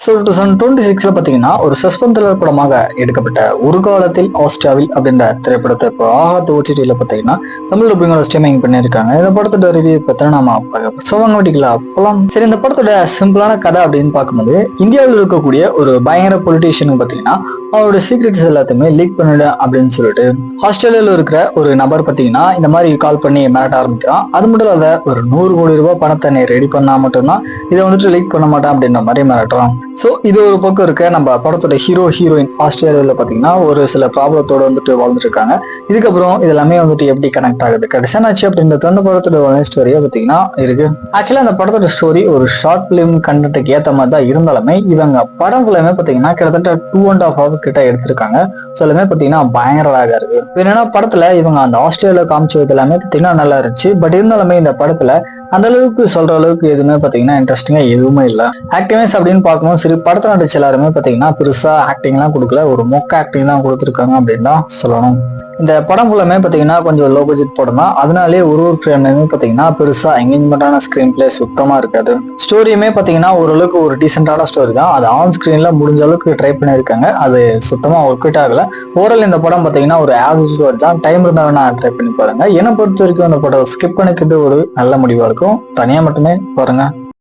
So 2026 பார்த்தீங்கன்னா ஒரு suspense thriller படமாக எடுக்கப்பட்ட ஒரு காலத்தில் ஆஸ்திராவில் அப்படின்ற திரைப்படத்தை இப்போ ஆகாத் ஓடிடியில் பார்த்தீங்கன்னா தமிழ் டப்பிங்கோட ஸ்ட்ரீமிங் பண்ணியிருக்காங்க. இந்த படத்தோட ரிவ்யூ பற்றி நாம அப்பலாம் சரி, இந்த படத்தோட சிம்பிளான கதை அப்படின்னு பார்க்கும்போது இந்தியாவில் இருக்கக்கூடிய ஒரு பயங்கர பொலிட்டீஷியனுக்கு பார்த்தீங்கன்னா அவரோட சீக்ரெட்ஸ் எல்லாத்தையுமே லீக் பண்ணிடு அப்படின்னு சொல்லிட்டு ஆஸ்திரேலியாவில் இருக்கிற ஒரு நபர் பார்த்தீங்கன்னா இந்த மாதிரி கால் பண்ணி மிரட்ட ஆரம்பிக்கிறான். அது மட்டும் இல்லாத ஒரு 100 கோடி ரூபாய் பணத்தை நீ ரெடி பண்ணா மட்டும்தான் இதை வந்துட்டு லீக் பண்ண மாட்டேன் அப்படின்ற மாதிரி மிரட்டுறான். ஸோ இது ஒரு பக்கம் இருக்க நம்ம படத்தோட ஹீரோயின் ஆஸ்திரேலியாவில் பார்த்தீங்கன்னா ஒரு சில ப்ராப்ளத்தோட வந்துட்டு வாழ்ந்துட்டு இருக்காங்க. இதுக்கப்புறம் இது எல்லாமே வந்துட்டு எப்படி கனெக்ட் ஆகுது கடைசியாச்சு அப்படின்றது அந்த படத்தோட ஸ்டோரியா பார்த்தீங்கன்னா இருக்கு. ஆக்சுவலா அந்த படத்தோட ஸ்டோரி ஒரு ஷார்ட் பிலிம் கண்டென்ட்டுக்கு ஏற்ற மாதிரி தான் இருந்தாலுமே இவங்க படம் எல்லாமே பார்த்தீங்கன்னா கிட்டத்தட்ட 2.5 hours கிட்ட எடுத்திருக்காங்க. ஸோ எல்லாமே பார்த்தீங்கன்னா பயங்கர அழகா இருக்கு. என்னன்னா படத்துல இவங்க அந்த ஆஸ்திரேலியா காமிச்சது எல்லாமே பார்த்தீங்கன்னா நல்லா இருந்துச்சு. பட் இருந்தாலுமே இந்த படத்துல அந்த அளவுக்கு சொல்ற அளவுக்கு எதுவுமே பாத்தீங்கன்னா இன்ட்ரெஸ்டிங்கா எதுவுமே இல்ல. ஆக்டிங்ஸ் அப்படின்னு பார்க்கும்போது சரி, படத்துல நடிச்ச எல்லாருமே பாத்தீங்கன்னா பெருசா ஆக்டிங் எல்லாம் கொடுக்கல, ஒரு மொக்க ஆக்டிங் தான் கொடுத்துருக்காங்க அப்படின்னு தான் சொல்லணும். இந்த படம் ஃபுல்லாமே பாத்தீங்கன்னா கொஞ்சம் லோ பட்ஜெட் படம் தான். அதனாலே ஒரு ஃப்ரேம்லயுமே பாத்தீங்கன்னா பெருசா என்கேஜ்மெண்டான ஸ்கிரீன் பிளே சுத்தமா இருக்காது. ஸ்டோரியுமே பாத்தீங்கன்னா ஓரளவுக்கு ஒரு டீசென்டான ஸ்டோரி தான். அது ஆன் ஸ்கிரீன்ல முடிஞ்ச அளவுக்கு ட்ரை பண்ணிருக்காங்க. அது சுத்தமா ஒர்க் அவுட் ஆகல. ஓவரால் இந்த படம் பாத்தீங்கன்னா ஒரு ஆவரேஜ் தான். டைம் இருந்தா வேணா ட்ரை பண்ணி பாருங்க. என்னை பொறுத்த வரைக்கும் இந்த படம் ஸ்கிப் பண்ணிக்கிறது ஒரு நல்ல முடிவா இருக்கும். தனியா மட்டுமே பாருங்க.